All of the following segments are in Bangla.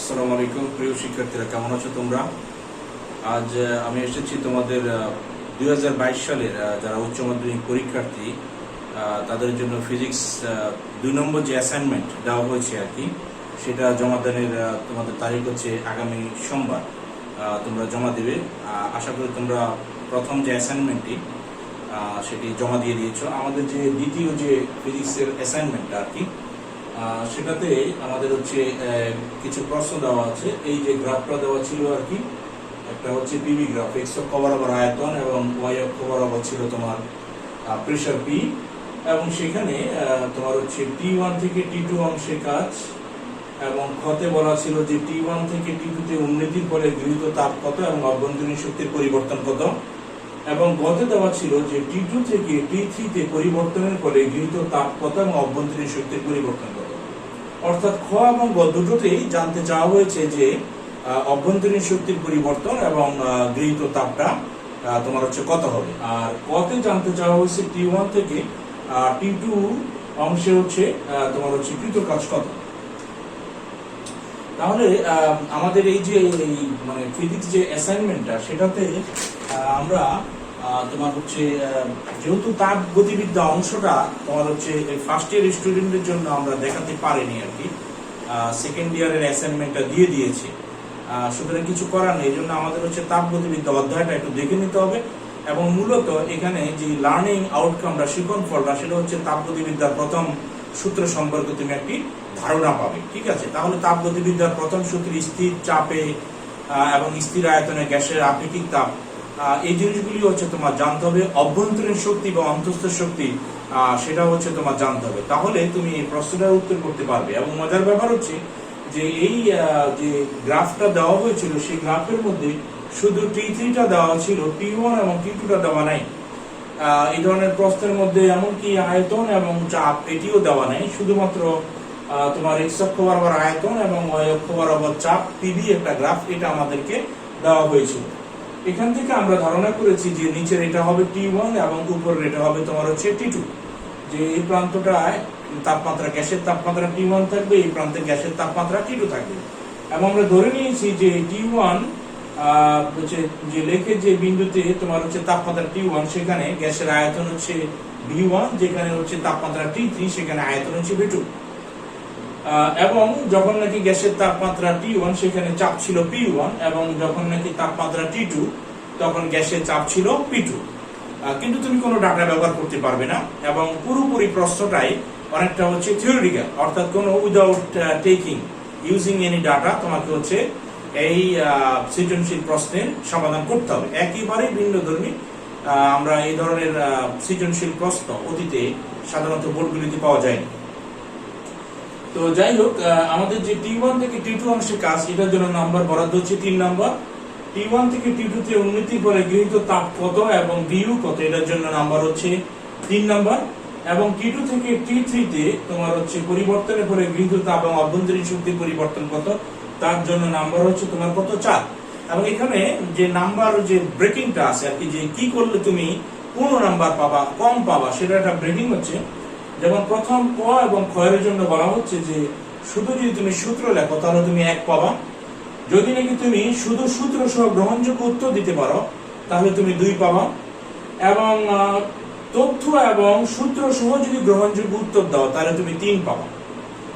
আসসালামু আলাইকুম প্রিয় শিক্ষার্থীরা, কেমন আছো তোমরা? আজ আমি এসেছি তোমাদের 2022 সালের যারা উচ্চ মাধ্যমিক পরীক্ষার্থী তাদের জন্য ফিজিক্স 2 নম্বর যে অ্যাসাইনমেন্ট দেওয়া হয়েছে আর কি, সেটা জমাদানের তোমাদের তারিখ হচ্ছে আগামী সোমবার। তোমরা জমা দেবে। আশা করি তোমরা প্রথম যে অ্যাসাইনমেন্টটি সেটি জমা দিয়ে দিয়েছো। আমাদের যে দ্বিতীয় যে ফিজিক্সের অ্যাসাইনমেন্টটা আর কি, সেটাতে আমাদের হচ্ছে কিছু প্রশ্ন দেওয়া আছে। এই যে গ্রাফটা দেওয়া ছিল আর কি, একটা হচ্ছে পিভি গ্রাফ, এক্স অক্ষ বরাবর আয়তন এবং ওয়াই অক্ষ বরাবর ছিল তোমার প্রেসার পি, এবং সেখানে তোমার হচ্ছে T1 থেকে T2 অংশে কাজ, এবং খতে বলা ছিল যে T1 থেকে T2 তে উন্নতির ফলে গৃহীত তাপ কত এবং অভ্যন্তরীণ শক্তির পরিবর্তন কত, এবং গতে দেওয়া ছিল যে T2 থেকে T3 তে পরিবর্তনের ফলে গৃহীত তাপ কত এবং অভ্যন্তরীণ শক্তির পরিবর্তন কত। অর্থাৎ খ এবং গ দুটোতেই জানতে চাওয়া হয়েছে যে অভ্যন্তরীণ শক্তির পরিবর্তন এবং গৃহীত তাপটা তোমার হচ্ছে কত হবে। আর কতে জানতে চাওয়া হয়েছে T1 থেকে T2 অংশে হচ্ছে তোমার হচ্ছে কৃত কাজ কত। তাহলে আমাদের এই যে মানে ফিজিক্স যে অ্যাসাইনমেন্টটা, সেটাতে আমরা তোমার হচ্ছে যেহেতু তাপ গতিবিদ্যা অংশটা তোমার হচ্ছে ফার্স্ট ইয়ার স্টুডেন্টদের জন্য আমরা দেখাতে পারিনি আর কি, সেকেন্ড ইয়ারের অ্যাসাইনমেন্টটা দিয়ে দিয়েছি। সুতরাং কিছু করার নেই, এই জন্য আমাদের হচ্ছে তাপ গতিবিদ্যা অধ্যায়টা একটু দেখে নিতে হবে। এবং মূলত এখানে যে লার্নিং আউটকামটা, শিখন ফলটা, সেটা হচ্ছে তাপ গতিবিদ্যার প্রথম সূত্র সম্পর্কে তুমি একটি ধারণা পাবে। ঠিক আছে, তাহলে তাপ গতিবিদ্যার প্রথম সূত্র স্থির চাপে এবং স্থির আয়তনে গ্যাসের আপেক্ষিক তাপ, এই জিনিসগুলি হচ্ছে তোমার জানতে হবে। অভ্যন্তরীণ শক্তি বা অন্তঃস্থ শক্তি সেটা হচ্ছে তোমার জানতে হবে, তাহলে তুমি এই প্রশ্নটার উত্তর করতে পারবে। এবং মজার ব্যাপার হচ্ছে যে এই যে গ্রাফটা দেওয়া হয়েছিল, সেই গ্রাফের মধ্যে শুধু T3টা দেওয়া ছিল, T1 এবং T2টা দেওয়া নাই। এই ধরনের প্রশ্নের মধ্যে এমনকি আয়তন এবং চাপ এটিও দেওয়া নাই, শুধুমাত্র তোমার এক্স অক্ষ বরাবর আয়তন এবং ওয়াই অক্ষ বরাবর চাপ পিভি একটা গ্রাফ, এটা আমাদেরকে দেওয়া হয়েছিল। এখান থেকে আমরা ধারণা করেছি যে নিচের এটা হবে T1 এবং উপরের এটা হবে তোমার হচ্ছে T2, যে এই প্রান্তটায় তাপমাত্রা, গ্যাসের তাপমাত্রা T1 থাকবে, এই প্রান্তে গ্যাসের তাপমাত্রা T2 থাকবে। এবং আমরা ধরে নিয়েছি যে T1 হচ্ছে যে লেখের যে বিন্দুতে তোমার হচ্ছে তাপমাত্রা T1, সেখানে গ্যাসের আয়তন হচ্ছে V1, যেখানে হচ্ছে তাপমাত্রা T3, সেখানে আয়তন হচ্ছে V2। এবং যখন নাকি গ্যাসের তাপমাত্রা T1, সেখানে চাপ ছিল P1, এবং যখন নাকি তাপমাত্রা T2, তখন গ্যাসের চাপ ছিল P2। কিন্তু তুমি কোনো ডাটা ব্যবহার করতে পারবে না, এবং পুরোপুরি প্রশ্নটাই অনেকটা হচ্ছে থিওরিটিক্যাল, অর্থাৎ কোনো without taking using any data তোমাকে হচ্ছে এই সৃজনশীল প্রশ্নের সমাধান করতে হবে। একেবারেই ভিন্নধর্মী। আমরা এই ধরনের সৃজনশীল প্রশ্ন অতীতে সাধারণত বোর্ডগুলিতে পাওয়া যায়নি। তো যাই হোক, আমাদের যে T1 থেকে T2 অংশে কাজ, এটার জন্য নাম্বার বরাদ্দ হচ্ছে 3 নাম্বার। T1 থেকে T2 তে উন্নতির ফলে গৃহীত তাপ কত এবং VU কত, এটার জন্য নাম্বার হচ্ছে 3 নাম্বার। এবং T2 থেকে T3 তে তোমার হচ্ছে পরিবর্তনের ফলে গৃহীত তাপ এবং অভ্যন্তরীণ শক্তির পরিবর্তন কত, তার জন্য নাম্বার হচ্ছে তোমার কত, 4। এবং এখানে যে নাম্বার যে ব্রেকিংটা আছে আর কি, যে কি করলে তুমি পূর্ণ নাম্বার পাবা, কম পাবা, সেটা একটা ব্রেকিং হচ্ছে। যেমন প্রথম ক এবং খ এর জন্য বলা হচ্ছে যে শুধু যদি তুমি সূত্র লেখো তাহলে তুমি 1 পাবা, যদি নাকি তুমি শুধু সূত্র সহ গ্রহণযোগ্য উত্তর দিতে পারো তাহলে তুমি 2 পাবা, এবং তথ্য এবং সূত্র সহ যদি গ্রহণযোগ্য উত্তর দাও তাহলে তুমি 3 পাবা।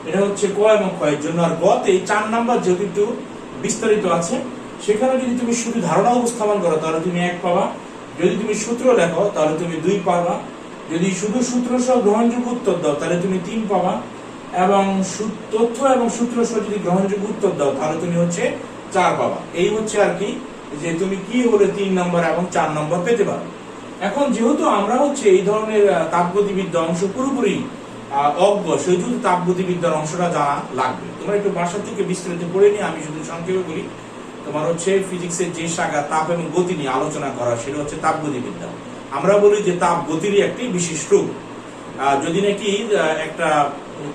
এটা হচ্ছে ক এবং খ এর জন্য। আর গতে 4 নাম্বার যেহেতু একটু বিস্তারিত আছে, সেখানে যদি তুমি শুধু ধারণা উপস্থাপন করো তাহলে তুমি 1 পাবা, যদি তুমি সূত্র লেখো তাহলে তুমি 2 পাবা, যদি শুধু সূত্র সহ গ্রহণযোগ্য উত্তর দাও তাহলে তুমি 3 পাবা, এবং তথ্য এবং সূত্র সহ যদি গ্রহণযোগ্য উত্তর দাও তাহলে তুমি হচ্ছে 4 পাবা। এই হচ্ছে আর কি, যে তুমি কি হলে 3 নম্বর এবং 4 নম্বর পেতে পারো। এখন যেহেতু আমরা হচ্ছে এই ধরনের তাপগতিবিদ্যা অংশ পুরোপুরি অজ্ঞ, সেহেতু তাপগতিবিদ্যার অংশটা জানা লাগবে। তোমরা একটু বাসা থেকে বিস্তারিত পড়ে নিয়ে, আমি শুধু সংক্ষেপে বলি। তোমার হচ্ছে ফিজিক্সের যে শাখা তাপ এবং গতি নিয়ে আলোচনা করা, সেটা হচ্ছে তাপগতিবিদ্যা। আমরা বলি যে তাপ গতিরই একটি বিশেষ রূপ। যদি নাকি একটা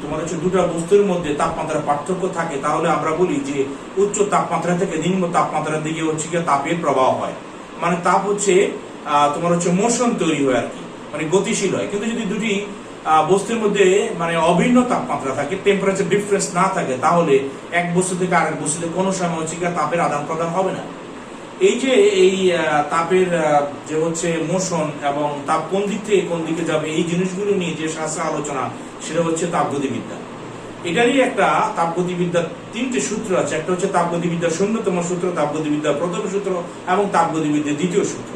তোমার হচ্ছে দুটা বস্তুর মধ্যে তাপমাত্রার পার্থক্য থাকে, তাহলে আমরা বলি যে উচ্চ তাপমাত্রা থেকে নিম্ন তাপমাত্রার দিকে হচ্ছে কি তাপের প্রবাহ হয়, মানে তাপ হচ্ছে তোমার হচ্ছে মোশন তৈরি হয় আর কি, মানে গতিশীল হয়। কিন্তু যদি দুটি বস্তুর মধ্যে মানে অভিন্ন তাপমাত্রা থাকে, টেম্পারেচার ডিফারেন্স না থাকে, তাহলে এক বস্তু থেকে আরেক বস্তুতে কোনো সময় হচ্ছে তাপের আদান প্রদান হবে না। এই যে এই তাপের যে হচ্ছে মোশন এবং তাপ কোন দিক থেকে কোন দিকে যাবে, এই জিনিসগুলো নিয়ে যে শাস্ত্র আলোচনা, সেটা হচ্ছে তাপগতিবিদ্যা। এটারই একটা তাপগতিবিদ্যার 3টে সূত্র আছে। একটা হচ্ছে তাপগতিবিদ্যার 0তম সূত্র, তাপগতিবিদ্যার 1ম সূত্র এবং তাপগতিবিদ্যার 2য় সূত্র।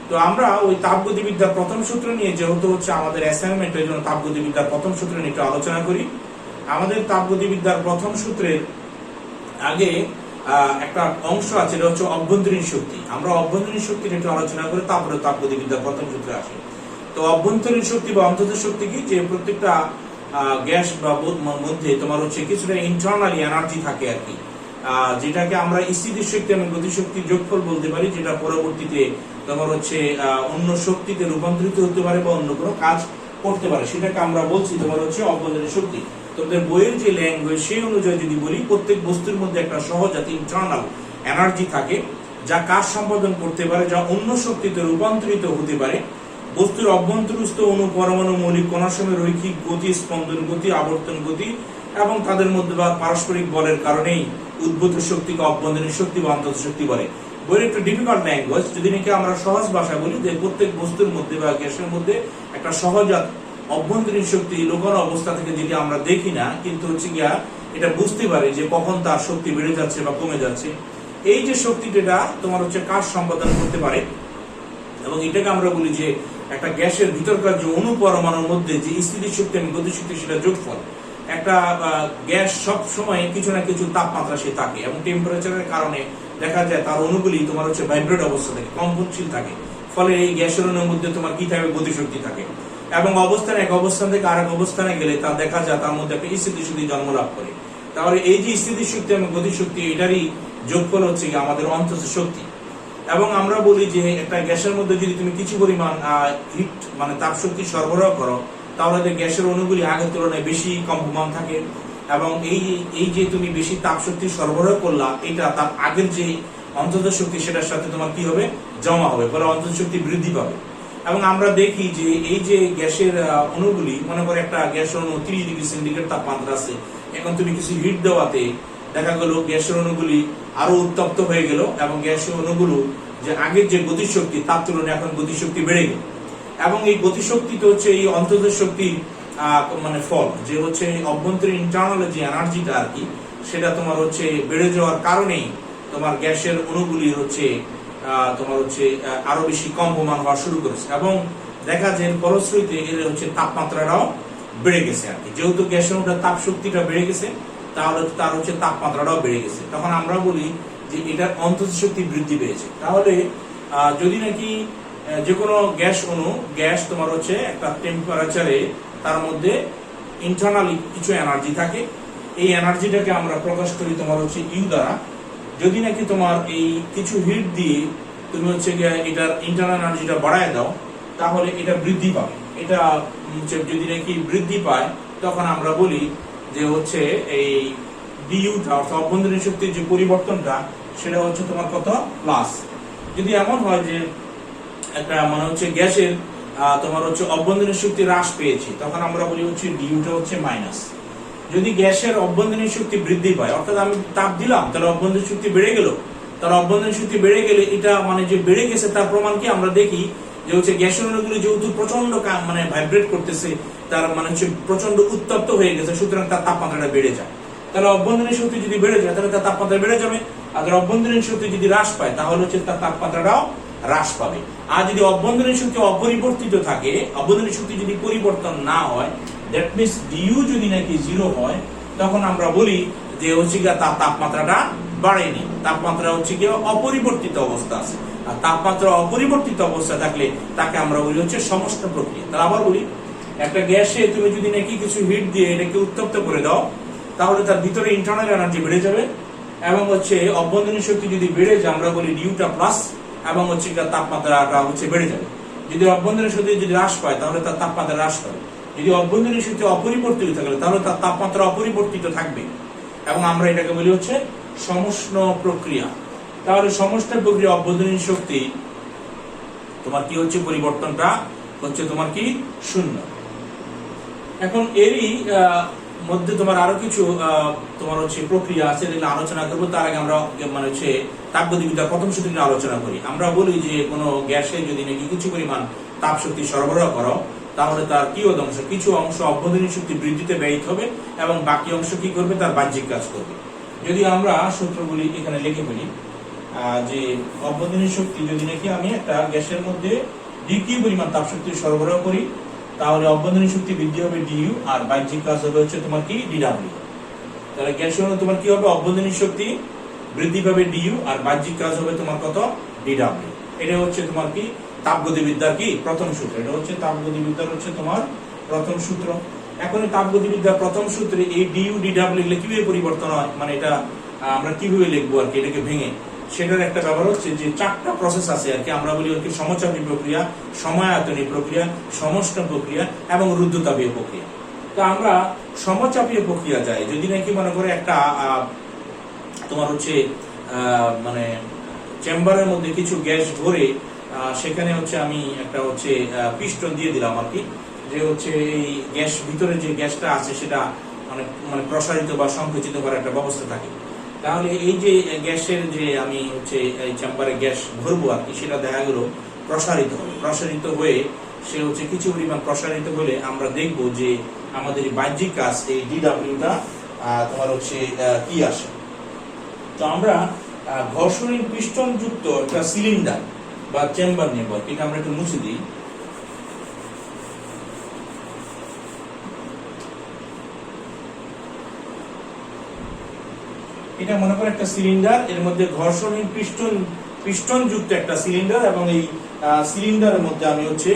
তো আমরা ওই তাপগতিবিদ্যার 1ম সূত্র নিয়ে, যেহেতু হচ্ছে আমাদের অ্যাসাইনমেন্ট, এই জন্য তাপগতিবিদ্যার 1ম সূত্র নিয়ে একটু আলোচনা করি। আমাদের তাপগতিবিদ্যার 1ম সূত্রের আগে একটা অংশ আছে, এটা হচ্ছে অভ্যন্তরীণ শক্তি। আমরা অভ্যন্তরীণ শক্তির একটু আলোচনা করে তারপরে তাপগতিবিদ্যার 1ম সূত্রে আসি। তো অভ্যন্তরীণ শক্তি বা অন্তঃ শক্তি কি, যে প্রত্যেকটা গ্যাস বা মধ্যে তোমার হচ্ছে কিছুটা ইন্টারনালি এনার্জি থাকে আর কি, যেটাকে আমরা স্থিতির শক্তি এবং গতিশক্তির যোগফল বলতে পারি, যেটা পরবর্তীতে তোমার হচ্ছে অন্য শক্তিতে রূপান্তরিত হতে পারে বা অন্য কোনো কাজ করতে পারে, সেটাকে আমরা বলছি তোমার হচ্ছে অভ্যন্তরীণ শক্তি। তোমাদের বইয়ের যে ল্যাঙ্গুয়েজ সেই অনুযায়ী যদি বলি, প্রত্যেক বস্তুর মধ্যে একটা সহজাত ইন্টারনাল এনার্জি থাকে, যা কাজ সম্পাদন করতে পারে, যা অন্য শক্তিতে রূপান্তরিত হতে পারে। বস্তুর অভ্যন্তরস্থ অণু, পরমাণু, মৌলিক কণাসমূহের রৈখিক গতি, স্পন্দন গতি, আবর্তন গতি এবং তাদের মধ্যে বা পারস্পরিক বলের কারণেই উদ্ভূত শক্তিকে অভ্যন্তরীণ শক্তি বা অন্তঃ শক্তি বলে। বইয়ের একটু ডিফিকাল্ট ল্যাঙ্গুয়েজ, যদি নাকি আমরা সহজ ভাষা বলি, যে প্রত্যেক বস্তুর মধ্যে বা গ্যাসের মধ্যে একটা সহজাত অভ্যন্তরীণ শক্তি লুকানো অবস্থা থেকে, যেটি আমরা দেখি না, কিন্তু হচ্ছে গিয়া এটা বুঝতে পারি যে কখন তার শক্তি বেড়ে যাচ্ছে বা কমে যাচ্ছে। এই যে শক্তিটা তোমার হচ্ছে কাজ সম্পাদন করতে পারে, এবং এটাকে আমরা বলি যে একটা গ্যাসের ভিতরকার যে অণু পরমাণুর মধ্যে যে স্থিতি শক্তি এবং গতিশক্তি, সেটা যোগফল। একটা গ্যাস সব সময় কিছু না কিছু তাপমাত্রা সে থাকে, এবং টেম্পারেচারের কারণে দেখা যায় তার অণুগুলি তোমার হচ্ছে ভাইব্রেট অবস্থা থাকে, কম্পনশীল থাকে। ফলে এই গ্যাসের অণুর মধ্যে তোমার কি থাকে, গতিশক্তি থাকে, এবং এক অবস্থান থেকে আরেক অবস্থানে গেলে তা দেখা যায় তার মধ্যে একটা স্থিতিশক্তি জন্ম লাভ করে। তাহলে এই যে স্থিতিশক্তি এবং গতিশক্তি, এটারই যোগফল হচ্ছে আমাদের অন্তঃ শক্তি। এবং আমরা বলি যে একটা গ্যাসের মধ্যে যদি তুমি কিছু পরিমাণ হিট মানে তাপ শক্তি সরবরাহ করো, তাহলে গ্যাসের অণুগুলি আগের তুলনায় বেশি কম্পমান থাকে, এবং এই যে তুমি বেশি তাপ শক্তি সরবরাহ করলা, এটা তার আগের যে অন্তঃ শক্তি, সেটার সাথে তোমার কি হবে, জমা হবে, ফলে অন্তঃ শক্তি বৃদ্ধি পাবে। এবং আমরা দেখি যে এই যে গ্যাসের অণুগুলি, মনে করে একটা গ্যাস অণু 30 ডিগ্রি সেন্টিগ্রেড তাপমাত্রা আছে, এখন তুমি কিছু হিট দেওয়াতে দেখা গেল গ্যাসের অণুগুলি আরো উত্তপ্ত হয়ে গেল, এবং গ্যাসের অণুগুলো যে আগের যে গতিশক্তি, তার তুলনায় এখন গতিশক্তি বেড়ে গেল। এবং এই গতিশক্তি তো হচ্ছে এই অন্তঃ শক্তি মানে ফল, যে হচ্ছে অভ্যন্তরীণ ইন্টারনাল যে এনার্জিটা আর কি, সেটা তোমার হচ্ছে বেড়ে যাওয়ার কারণেই তোমার গ্যাসের অণুগুলি হচ্ছে তোমার হচ্ছে আরো বেশি কম্পমান হওয়া শুরু করেছে, এবং দেখা যায় ফলশ্রুতিতে এর হচ্ছে তাপমাত্রাটাও বেড়ে গেছে আর কি। যেহেতু গ্যাসের অণুটার তাপ শক্তিটা বেড়ে গেছে, তাহলে তার হচ্ছে তাপমাত্রাটাও বেড়ে গেছে, তখন আমরা বলি যে এটার অন্তঃ শক্তি বৃদ্ধি পেয়েছে। তাহলে যদি নাকি যে কোনো গ্যাস অণু, গ্যাস তোমার হচ্ছে একটা টেম্পারেচারে তার মধ্যে ইন্টারনালি কিছু এনার্জি থাকে, এই এনার্জিটাকে আমরা প্রকাশ করি তোমার হচ্ছে ইউ দ্বারা। যদি নাকি তোমার এই কিছু হিট দিয়ে তুমি হচ্ছে এটার ইন্টারনাল এনার্জিটা বাড়ায় দাও, তাহলে এটা বৃদ্ধি পাবে। এটা যদি নাকি বৃদ্ধি পায়, তখন আমরা বলি যে হচ্ছে এই ডিইউটা, অর্থাৎ অভ্যন্তরীণ শক্তির যে পরিবর্তনটা, সেটা হচ্ছে তোমার কত, প্লাস। যদি এমন হয় যে একটা মানে হচ্ছে গ্যাসের তোমার হচ্ছে অভ্যন্তরীণ শক্তি হ্রাস পেয়েছে, তখন আমরা বলি হচ্ছে ডিইউটা হচ্ছে মাইনাস। যদি গ্যাসের অভ্যন্তরীণ শক্তি বৃদ্ধি পায়, অর্থাৎ আমি তাপ দিলাম, তাহলে অভ্যন্তরীণ শক্তি বেড়ে গেল, তার অভ্যন্তরীণ শক্তি বেড়ে গেলে এটা মানে যে বেড়ে গেছে তার প্রমাণ কি, আমরা দেখি যে হচ্ছে গ্যাসের অণুগুলি যেহেতু প্রচন্ড মানে ভাইব্রেট করতেছে, তার মানে হচ্ছে প্রচন্ড উত্তপ্ত হয়ে গেছে, সুতরাং তার তাপমাত্রাটা বেড়ে যায়। তাহলে অভ্যন্তরীণ শক্তি যদি বেড়ে যায়, তাহলে তার তাপমাত্রা বেড়ে যাবে। আর অভ্যন্তরীণ শক্তি যদি হ্রাস পায়, তাহলে হচ্ছে তার তাপমাত্রাটাও হ্রাস পাবে। আর যদি অভ্যন্তরীণ শক্তি অপরিবর্তিত থাকে, অভ্যন্তরীণ শক্তি যদি পরিবর্তন না হয়, দ্যাট মিনস ডিইউ যদি নাকি 0 হয়, তখন আমরা বলি যে হচ্ছে তার তাপমাত্রাটা বাড়েনি, তাপমাত্রা হচ্ছে কি অপরিবর্তিত অবস্থা আছে। আর তাপমাত্রা অপরিবর্তিত অবস্থা থাকলে তাকে আমরা বলি হচ্ছে সমষ্ণ প্রক্রিয়া। তাহলে আবার বলি, একটা গ্যাসে তুমি যদি নাকি কিছু হিট দিয়ে এটাকে উত্তপ্ত করে দাও, তাহলে তার ভিতরে ইন্টারনাল এনার্জি বেড়ে যাবে, এবং হচ্ছে অভ্যন্তরীণ শক্তি যদি বেড়ে যায়, আমরা বলি ডিইউটা প্লাস, এবং হচ্ছে তাপমাত্রাটা হচ্ছে বেড়ে যাবে। যদি অভ্যন্তরীণ শক্তি যদি হ্রাস পায়, তাহলে তার তাপমাত্রা হ্রাস পাবে। যদি অভ্যন্তরীণ শক্তি অপরিবর্তিত থাকে, তাহলে তার তাপমাত্রা অপরিবর্তিত থাকবে, এবং আমরা এটাকে বলি হচ্ছে সমষ্ণ প্রক্রিয়া। তাহলে সমষ্ণ প্রক্রিয়া অভ্যন্তরীণ শক্তি তোমার কি হচ্ছে, পরিবর্তনটা হচ্ছে তোমার কি 0। এখন এরই মধ্যে তোমার আরো কিছু তোমার হচ্ছে প্রক্রিয়া আছে, যেগুলো আলোচনা করবো। তার আগে আমরা মানে হচ্ছে তাপগতিবিদ্যার প্রথম সূত্র নিয়ে আলোচনা করি। আমরা বলি যে কোনো গ্যাসে যদি নাকি কিছু পরিমাণ তাপ শক্তি সরবরাহ করো, তাহলে তার কিয়ৎ অংশ, কিছু অংশ অভ্যন্তরীণ শক্তি বৃদ্ধিতে ব্যয়িত হবে এবং বাকি অংশ কি করবে, তার বাহ্যিক কাজ করবে। যদি আমরা সূত্রগুলি এখানে লিখে ফেলি, যে অভ্যন্তরীণ শক্তি যদি নাকি আমি একটা গ্যাসের মধ্যে ডিকিউ পরিমাণ তাপ শক্তি সরবরাহ করি, তাহলে অভ্যন্তরীণ শক্তি বৃদ্ধি হবে ডিইউ, আর বাহ্যিক কাজ হবে হচ্ছে তোমার কি ডিডব্লিউ। তাহলে গ্যাসের মধ্যে তোমার কি হবে, অভ্যন্তরীণ শক্তি বৃদ্ধি পাবে ডিইউ, আর বাহ্যিক কাজ হবে তোমার কত, ডিডব্লিউ। এটা হচ্ছে তোমার কি তাপগতিবিদ্যার কি প্রথম সূত্র। এটা হচ্ছে তাপগতিবিদ্যার হচ্ছে তোমার প্রথম সূত্র। এখন এই তাপগতিবিদ্যার প্রথম সূত্রে এই ডিইউ ডিডব্লিউ এগুলো কিভাবে পরিবর্তন হয়, মানে এটা আমরা কিভাবে লিখবো আর কি, এটাকে ভেঙে, সেটার একটা ব্যাপার হচ্ছে যে চারটা প্রসেস আছে আর কি। আমরা বলি আর কি সমচাপী প্রক্রিয়া, সময়আয়তনী প্রক্রিয়া, সমষ্ণ প্রক্রিয়া এবং রুদ্ধতাপীয় প্রক্রিয়া। তো আমরা সমচাপীয় প্রক্রিয়া যাই, যদি নাকি মনে করে একটা তোমার হচ্ছে মানে চেম্বারের মধ্যে কিছু গ্যাস ভরে সেখানে হচ্ছে আমি একটা হচ্ছে পিস্টন দিয়ে দিলাম আর কি, যে হচ্ছে এই গ্যাস ভিতরে যে গ্যাসটা আছে সেটা মানে প্রসারিত বা সংকুচিত করার একটা ব্যবস্থা থাকে। তাহলে এই যে গ্যাসের যে আমি হচ্ছে এই চেম্বারে গ্যাস ভরবো আর কি, সেটা দেখা গেল প্রসারিত হবে। প্রসারিত হয়ে সে হচ্ছে কিছু পরিমাণ প্রসারিত হলে আমরা দেখব যে আমাদের বাহ্যিক কাজ এই ডিডব্লিউটা তোমার হচ্ছে কি আসে। তো আমরা ঘর্ষণীয় পিস্টন যুক্ত একটা সিলিন্ডার বা চেম্বার নেব, এটা আমরা একটু মুছে দিই। এটা মনে করে একটা সিলিন্ডার, এর মধ্যে ঘর্ষণীয় পিস্টন যুক্ত একটা সিলিন্ডার, এবং এই সিলিন্ডারের মধ্যে আমি হচ্ছে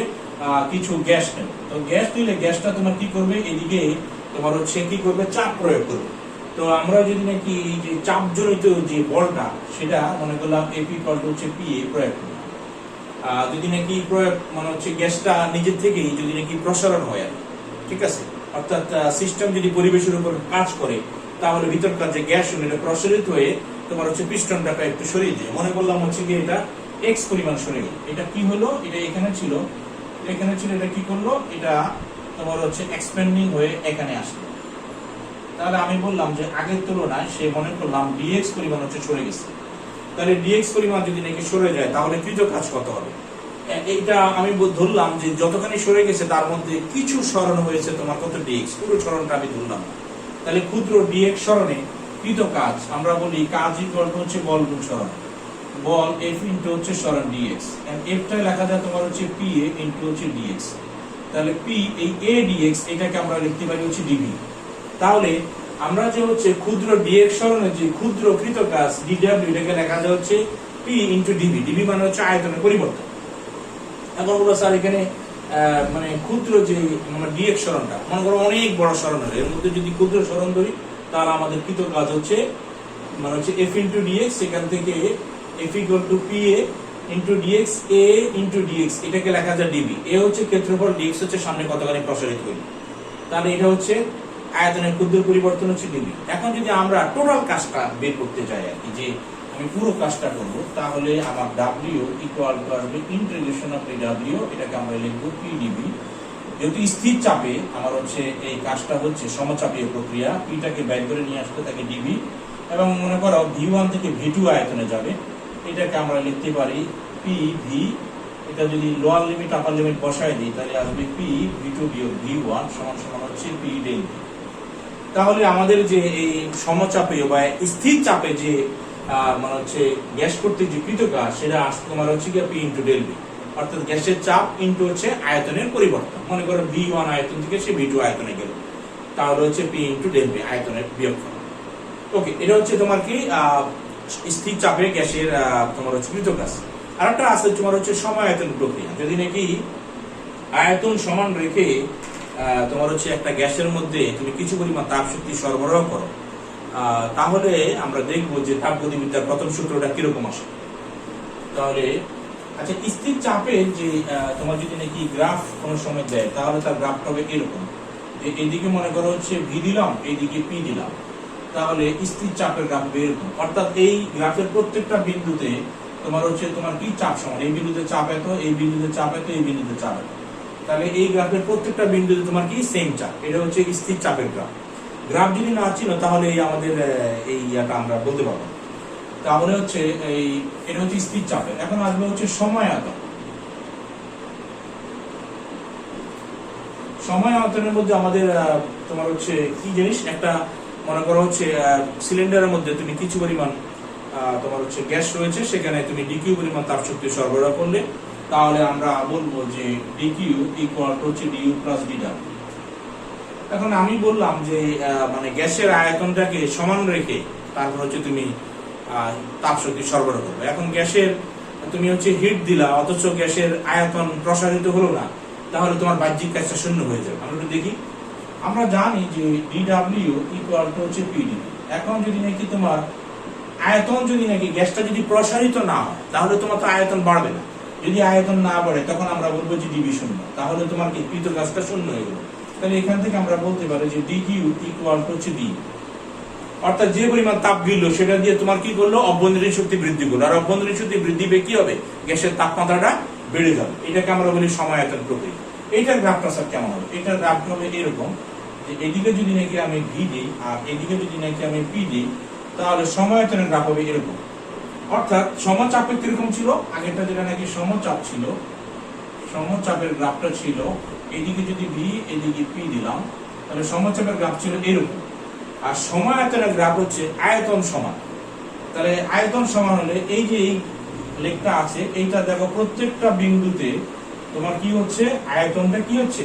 কিছু গ্যাস নেব। তো গ্যাস নিলে গ্যাসটা তোমার কি করবে, এদিকে তোমার হচ্ছে কি করবে, চাপ প্রয়োগ করবে। তো আমরা যদি নাকি এই যে চাপজনিত যে বলটা, সেটা মনে করলাম এপি বলটা হচ্ছে পি এ প্রয়োগ করলাম। যদি নাকি প্রয়োগ মানে হচ্ছে গ্যাসটা নিজের থেকেই যদি নাকি প্রসারণ হয়, ঠিক আছে, অর্থাৎ সিস্টেম যদি পরিবেশের উপর কাজ করে, তাহলে ভিতরকার যে গ্যাস এটা প্রসারিত হয়ে তোমার হচ্ছে পিস্টনটাকে একটু সরিয়ে দিয়ে, মনে করলাম হচ্ছে কি এটা এক্স পরিমাণ সরে গেল। এটা কি হলো, এটা এখানে ছিল, এটা কি করলো, এটা তোমার হচ্ছে এক্সপেন্ডিং হয়ে এখানে আসলো। তাহলে আমি বললাম যে আগের তুলনায় সে মনে করলাম ডিএক্স পরিমাণ হচ্ছে সরে গেছে। তাহলে ডিএক্স পরিমাণ যদি নাকি সরে যায়, তাহলে কৃত কাজ কত হবে। এইটা আমি ধরলাম যে যতখানি সরে গেছে তার মধ্যে কিছু সরণ হয়েছে তোমার কত ডিএক্স, পুরো সরণটা আমি ধরলাম। তাহলে ক্ষুদ্র ডিএক্স সরণে কৃত কাজ আমরা বলি কাজ ইকুয়াল টু হচ্ছে বল গুণ সরণ, বল এফ ইনটু হচ্ছে সরণ ডিএক্স। এফটা লেখা যায় তোমার হচ্ছে পি এ ইনটু হচ্ছে ডিএক্স। তাহলে পি এই এ ডিএক্স এটাকে আমরা লিখতে পারি হচ্ছে ডিভি। তাহলে আমরা যে হচ্ছে ক্ষুদ্র ডিএক্স সরণের যে ক্ষুদ্র কৃত কাজ ডিডব্লিউ, এটাকে লেখা যায় হচ্ছে পি ইনটু ডিভি। ডিভি মানে হচ্ছে আয়তনের পরিবর্তন। এখন বলো স্যার এখানে মানে ক্ষুদ্র যে আমার ডিএক্স সরণটা মনে করো অনেক বড় সরণ হলো, এর মধ্যে যদি ক্ষুদ্র সরণ ধরি, তাহলে আমাদের কৃত কাজ হচ্ছে মানে হচ্ছে এফ ইনটু ডিএক্স। সেখান থেকে F equal to P A into d x, A into d x, এটাকে লেখা যায় ডিবি। এ হচ্ছে ক্ষেত্রফল, ডিএক্স হচ্ছে সামনে কতখানি প্রসারিত করি, তাহলে এটা হচ্ছে আয়তনের ক্ষুদ্র পরিবর্তন হচ্ছে ডিবি। এখন যদি আমরা টোটাল কাজটা বের করতে যাই আর কি, যে আমি পুরো কাজটা করব, তাহলে আমার ডাব্লিউ ইকুয়াল টু আসবে ইন্টিগ্রেশন অফ ডাব্লিউ, এটাকে আমরা লিখবো পি ডিবি। যেহেতু স্থির চাপে আমার হচ্ছে এই কাজটা হচ্ছে সমচাপীয় প্রক্রিয়া, পিটাকে বের করে নিয়ে আসতে থাকে ডিবি, এবং মনে করো ভি1 থেকে ভি2 আয়তনে যাবে, এটাকে আমরা লিখতে পারি পি ভি। এটা যদি লোয়ার লিমিট আপার লিমিট বসায় দিই, তাহলে আসবে পি ভি2 বিয়োগ ভি1 সমান সমান হচ্ছে পি ডেল ভি। তাহলে আমাদের যে এই সমচাপীয় বা স্থির চাপে যে মানে হচ্ছে গ্যাস করতে যে কৃত কাজ, সেটা আসছে তোমার হচ্ছে কি পি ইনটু ডেল ভি, অর্থাৎ গ্যাসের চাপ ইনটু হচ্ছে আয়তনের পরিবর্তন। মনে করো ভি1 আয়তন থেকে সে ভি2 আয়তনে গেল, তাহলে হচ্ছে পি ইনটু ডেল ভি, আয়তনের বিয়োগফল। ওকে, এটা হচ্ছে তোমার কি স্থির চাপে গ্যাসের তোমার হচ্ছে কৃত কাজ। আরেকটা আছে তোমার হচ্ছে সময় আয়তন প্রক্রিয়া। যদি নাকি আয়তন সমান রেখে তোমার হচ্ছে একটা গ্যাসের মধ্যে তুমি কিছু পরিমাণ তাপ শক্তি সরবরাহ করো, তাহলে আমরা দেখবো যে তাপগতিবিদ্যার প্রথম সূত্রটা কিরকম আসে। তাহলে আচ্ছা, স্থির চাপে যে তোমার যদি নাকি গ্রাফ কোনো সময় দেয়, তাহলে তার গ্রাফটা হবে এরকম, যে এইদিকে মনে করো হচ্ছে ভি দিলাম, এইদিকে পি দিলাম, তাহলে স্থির চাপের গ্রাফ এরকম। অর্থাৎ এই গ্রাফের প্রত্যেকটা বিন্দুতে তোমার হচ্ছে তোমার কি চাপ সমান, এই বিন্দুতে চাপ এত, এই বিন্দুতে চাপ এত, এই বিন্দুতে চাপ এত। তাহলে এই গ্রাফের প্রত্যেকটা বিন্দুতে তোমার কি সেম চাপ, এটা হচ্ছে স্থির চাপের গ্রাফ। গ্রাফ যদি না চিনো তাহলে এই আমাদের এই ইয়াটা আমরা বলতে পারবো। তাহলে হচ্ছে এটা হচ্ছে স্থির চাপের। এখন আসবে হচ্ছে সময় আয়তন। সময় আয়তনের মধ্যে আমাদের তোমার হচ্ছে কি জিনিস, একটা মনে করো হচ্ছে সিলিন্ডারের মধ্যে তুমি কিছু পরিমাণ তোমার হচ্ছে গ্যাস রয়েছে, সেখানে তুমি ডিকিউ পরিমাণ তাপ শক্তি সরবরাহ করলে তাহলে আমরা বলবো যে ডিকিউ ইকুয়াল টু হচ্ছে ডিইউ প্লাস ডিডাব্লিউ। এখন আমি বললাম যে মানে গ্যাসের আয়তনটাকে সমান রেখে তারপর হচ্ছে তুমি তাপ শক্তি সরবরাহ করবে। এখন গ্যাসের তুমি হচ্ছে হিট দিলা অথচ গ্যাসের আয়তন প্রসারিত হলো না, তাহলে তোমার বাহ্যিক কাজটা শূন্য হয়ে যাবে। আমরা একটু দেখি, আমরা জানি যে ডিডাব্লিউ ইকুয়াল টু হচ্ছে পিডি। এখন যদি নাকি তোমার আয়তন যদি নাকি গ্যাসটা যদি প্রসারিত না হয় তাহলে তোমার তো আয়তন বাড়বে না, যদি আয়তন না বাড়ে তখন আমরা বলবো যে ডিবি শূন্য, তাহলে তোমার কি কৃত কাজটা শূন্য হয়ে গেল। তাহলে এখান থেকে আমরা বলতে পারি যে ডিকিউ ইকুয়াল টু হচ্ছে ডি, অর্থাৎ যে পরিমাণ তাপ গিললো সেটা দিয়ে তোমার কি করলো, অভ্যন্তরীণ শক্তি বৃদ্ধি করলো। আর অভ্যন্তরীণ শক্তি বৃদ্ধি পেয়ে কি হবে, গ্যাসের তাপমাত্রাটা বেড়ে যাবে। এটাকে আমরা বলি সময় আয়তন প্রক্রিয়া। এইটার গ্রাফটা স্যার কেমন হবে, এটার গ্রাফটা হবে এরকম যে এদিকে যদি নাকি আমি ভি দিই আর এদিকে যদি নাকি আমি পি দিই, তাহলে সময় আয়তনের গ্রাফ হবে এরকম। অর্থাৎ সমচাপে কিরকম ছিল, আগেরটা যেটা নাকি সমচাপ ছিল, সমচাপের গ্রাফটা ছিল এদিকে যদি ভি এদিকে পি দিলাম তাহলে সমচাপের গ্রাফ ছিল এরকম। আর সময় আয়তনের গ্রাফ হচ্ছে আয়তন সমান। তাহলে আয়তন সমান হলে এই যে এই লেখটা আছে এইটা দেখো প্রত্যেকটা বিন্দুতে তোমার কি হচ্ছে, আয়তনটা কি হচ্ছে,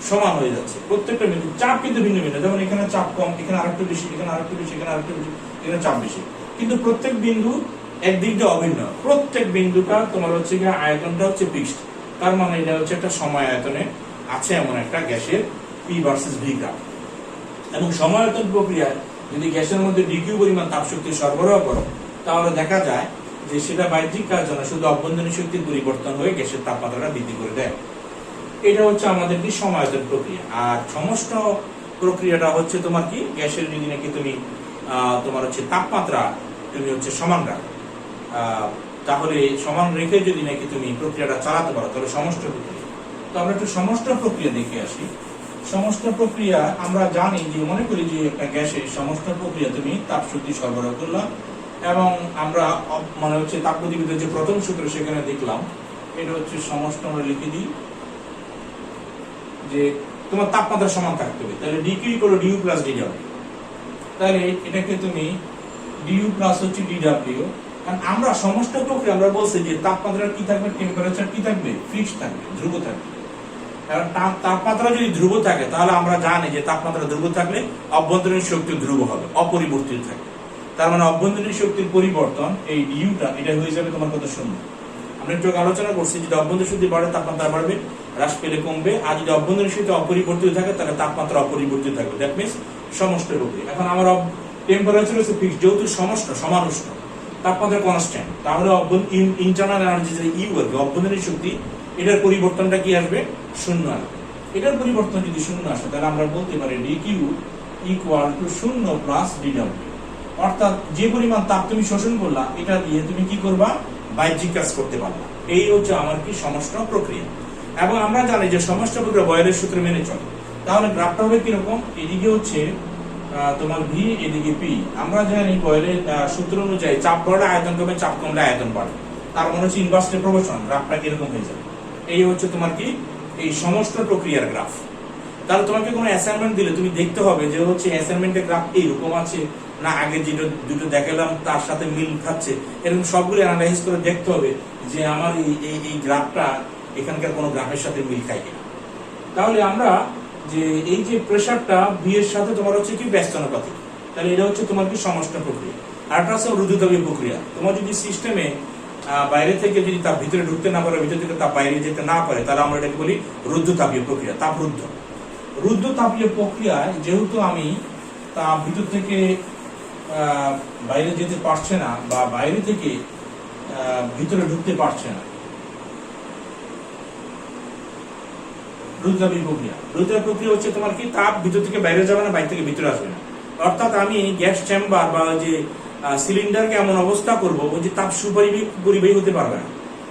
সমান হয়ে যাচ্ছে প্রত্যেকটা বিন্দু। চাপ কিন্তু ভিন্ন ভিন্ন, যেমন এখানে চাপ কম, এখানে আরেকটু বেশি, এখানে আরেকটু বেশি, এখানে আরেকটু বেশি, এখানে চাপ বেশি, কিন্তু প্রত্যেক বিন্দু একদিক দিয়ে অভিন্ন। প্রত্যেক বিন্দুটা তোমার হচ্ছে গিয়ে আয়তনটা হচ্ছে ফিক্সড। তার মানে এটা হচ্ছে একটা সময় আয়তনে আছে এমন একটা গ্যাসের পি ভার্সেস ভি গ্রাফ। এবং সময় আয়তন প্রক্রিয়ায় যদি গ্যাসের মধ্যে ডিকিউ পরিমাণ তাপ শক্তি সরবরাহ করো তাহলে দেখা যায় যে সেটা বাহ্যিক কাজ না, শুধু অভ্যন্তরীণ শক্তির পরিবর্তন হয়ে গ্যাসের তাপমাত্রাটা বৃদ্ধি করে দেয়। এটা হচ্ছে আমাদের কি সময় আয়তন প্রক্রিয়া। আর সমস্ত প্রক্রিয়াটা হচ্ছে তোমার কি, গ্যাসের যদি নাকি তুমি তোমার হচ্ছে তাপমাত্রা তুমি হচ্ছে সমান রাখো, তাহলে সমান রেখে যদি নাকি তুমি প্রক্রিয়াটা চালাতে পারো তাহলে সমস্ত প্রক্রিয়া। তো আমরা একটু সমস্ত প্রক্রিয়া দেখে আসি। সমস্ত প্রক্রিয়া আমরা জানি যে, মনে করি যে একটা গ্যাসের সমস্ত প্রক্রিয়া তুমি তাপ শক্তি সরবরাহ করলাম এবং আমরা মানে হচ্ছে তাপগতিবিদ্যার যে প্রথম সূত্র সেখানে দেখলাম, এটা হচ্ছে সমস্ত আমরা লিখে দিই যে তোমার তাপমাত্রা সমান থাকতে হবে। তাহলে d Q equal two DU plus DW. তাহলে এটাকে তুমি ডিইউ প্লাস হচ্ছে ডিডব্লিউ। কারণ আমরা সমস্ত প্রক্রিয়া আমরা বলছি যে তাপমাত্রা কি থাকবে, টেম্পারেচার কি থাকবে, ফিক্সড থাকবে, ধ্রুব থাকবে। কারণ তাপমাত্রা যদি ধ্রুব থাকে তাহলে আমরা জানি যে তাপমাত্রা ধ্রুব থাকলে অভ্যন্তরীণ শক্তি ধ্রুব হবে, অপরিবর্তিত থাকবে। তার মানে অভ্যন্তরীণ শক্তির পরিবর্তন এই ডিইউটা এটা হয়ে যাবে তোমার কত, শূন্য। আমরা একটু আলোচনা করছি যদি অভ্যন্তরীণ শক্তি বাড়ে তাপমাত্রা বাড়বে, হ্রাস পেলে কমবে। আর যদি অভ্যন্তরীণ শক্তি অপরিবর্তিত থাকে তাহলে তাপমাত্রা অপরিবর্তিত থাকবে। দ্যাট মিন্স সমস্ত প্রক্রিয়া। এখন আমার টেম্পারেচার হচ্ছে ফিক্সড, যেহেতু সমস্ত সমান উষ্ণ, তাপমাত্রা কনস্ট্যান্ট, তাহলে ইন্টারনাল এনার্জি যে ইউ আসবে, অভ্যন্তরীণ শক্তি, এটার পরিবর্তনটা কি আসবে, শূন্য আসবে। এটার পরিবর্তন যদি শূন্য আসে তাহলে আমরা বলতে পারি ডিকিউ ইকুয়াল টু শূন্য প্লাস ডিডব্লিউ। অর্থাৎ যে পরিমাণ তাপ তুমি শোষণ করলা এটা দিয়ে তুমি কি করবা, বাহ্যিক কাজ করতে পারবা। এই হচ্ছে আমার কি সমস্ত প্রক্রিয়া। এবং আমরা জানি যে সমস্ত প্রক্রিয়া বয়েলের সূত্র মেনে চলে। তাহলে গ্রাফটা হবে কিরকম, এদিকে হচ্ছে তোমার ভি, এদিকে পি। আমরা জানি বয়েলের সূত্র অনুযায়ী চাপ বাড়লে আয়তন কমে, চাপ কমলে আয়তন বাড়ে। তার মানে হচ্ছে ইনভার্সলি প্রপোর্শনাল। গ্রাফটা কিরকম হয়ে যাবে, এই হচ্ছে তোমার কি এই সমস্ত প্রক্রিয়ার গ্রাফ। তাহলে তোমাকে কোনো অ্যাসাইনমেন্ট দিলে তুমি দেখতে হবে যে হচ্ছে অ্যাসাইনমেন্টের গ্রাফ এইরকম আছে না আগে যেটা দুটো দেখালাম তার সাথে মিল খাচ্ছে, এরকম সবগুলো অ্যানালাইজ করে দেখতে হবে যে আমার এই গ্রাফটা এখানকার কোনো গ্রাফের সাথে মিল খায় কিনা। তাহলে আমরা যে এই যে প্রেসারটা ভি এর সাথে তোমার হচ্ছে কি ব্যস্তানুপাতিক, তাহলে এটা হচ্ছে তোমার কি সমস্ত প্রক্রিয়া। আর একটা হচ্ছে রুদ্ধতাপীয় প্রক্রিয়া। তোমার যদি সিস্টেমে বাইরে থেকে যদি তাপ ভিতরে ঢুকতে না পারে, ভিতর থেকে তাপ বাইরে যেতে না পারে, তাহলে আমরা এটাকে বলি রুদ্ধতাপীয় প্রক্রিয়া, তাপরুদ্ধ। রুদ্ধতাপীয় প্রক্রিয়ায় যেহেতু আমি তাপ ভিতর থেকে বাইরে যেতে পারছে না বা বাইরে থেকে ভিতরে ঢুকতে পারছে না, রুদ্ধতাপীয় প্রক্রিয়া। রুদ্ধতাপীয় প্রক্রিয়া হচ্ছে তোমার কি তাপ ভিতর থেকে বাইরে যাবে না, বাইরে থেকে ভিতরে আসবে না। অর্থাৎ আমি গ্যাস চেম্বার বা যে সিলিন্ডারকে এমন অবস্থা করবো ওই যে তাপ সুপরিবাহী হতে পারবে না,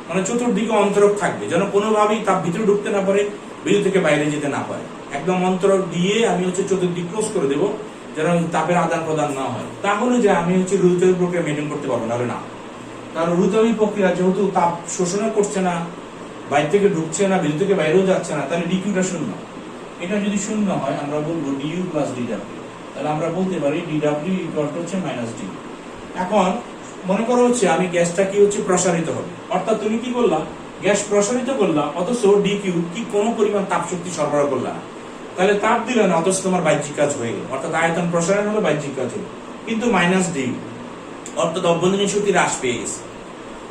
মানে চতুর্দিকে অন্তরক থাকবে, যেন কোনোভাবেই তাপ ভিতরে ঢুকতে না পারে, বিন্দু থেকে বাইরে যেতে না পারে। একদম অন্তর দিয়ে আমি হচ্ছে চতুর্দিক ক্লোজ করে দেবো, যেন তাপের আদান প্রদান না হয়। তাহলে যে আমি হচ্ছে রুদ্ধতাপী প্রক্রিয়া মেনটেন করতে পারবো, নাহলে না। কারণ রুদ্ধতাপী প্রক্রিয়া যেহেতু তাপ শোষণ করছে না, বাইরে থেকে ঢুকছে না, বিন্দু থেকে বাইরেও যাচ্ছে না, তাহলে ডিকিউটা শূন্য। এটা যদি শূন্য হয় আমরা বলবো ডিইউ প্লাস ডিডব্লিউ। তাহলে আমরা বলতে পারি ডিডব্লিউ ইকুয়াল টু হচ্ছে মাইনাস ডি। এখন মনে করো হচ্ছে আমি গ্যাসটা কি হচ্ছে প্রসারিত হবে, অর্থাৎ তুমি কি করলা, গ্যাস প্রসারিত করলা, অথচ ডিকিউ কি কোনো পরিমাণ তাপ শক্তি সরবরাহ করলা না। তাহলে তাপ দিলে না, অথচ তোমার বাহ্যিক কাজ হয়ে গেল, অর্থাৎ আয়তন প্রসারণ হলো, বাহ্যিক কাজ হলো, কিন্তু মাইনাস ডি, অর্থাৎ অভ্যন্তরীণ শক্তি হ্রাস পেয়ে গেছে।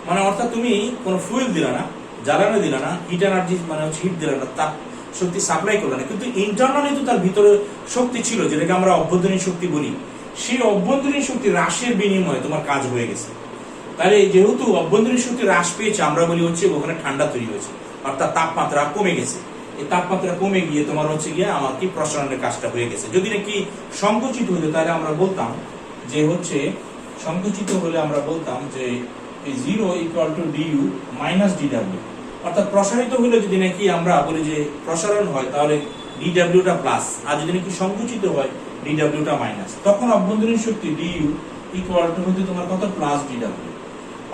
মানে অর্থাৎ তুমি কোনো ফুয়েল দিলা না, জ্বালানো দিলা না, হিট এনার্জি মানে হচ্ছে হিট দিলা না, তাপ শক্তি সাপ্লাই করলো না, কিন্তু ইন্টারনালি তো তার ভিতরে শক্তি ছিল, যেটাকে আমরা অভ্যন্তরীণ শক্তি বলি। সেই অভ্যন্তরীণ শক্তি হ্রাসের বিনিময়ে তোমার কাজ হয়ে গেছে। তাহলে যেহেতু অভ্যন্তরীণ শক্তি হ্রাস পেয়েছে, আমরা বলি হচ্ছে ওখানে ঠান্ডা তৈরি হয়েছে, অর্থাৎ তাপমাত্রা কমে গেছে। এই তাপমাত্রা কমে গিয়ে তোমার হচ্ছে গিয়ে আমার কি প্রসারণের কাজটা হয়ে গেছে। যদি নাকি সংকুচিত হতো তাহলে আমরা বলতাম যে হচ্ছে সংকুচিত হলে আমরা বলতাম যে zero equal to DU minus DW. অর্থাৎ প্রসারিত হলে যদি নাকি আমরা বলি যে প্রসারণ হয়, তাহলে ডিডব্লিউটা প্লাস, আর যদি নাকি সংকুচিত হয় ডিডব্লিউটা মাইনাস, তখন অভ্যন্তরীণ শক্তি ডিইউ ইকুয়াল টু হতে তোমার কত, প্লাস ডিডব্লিউ।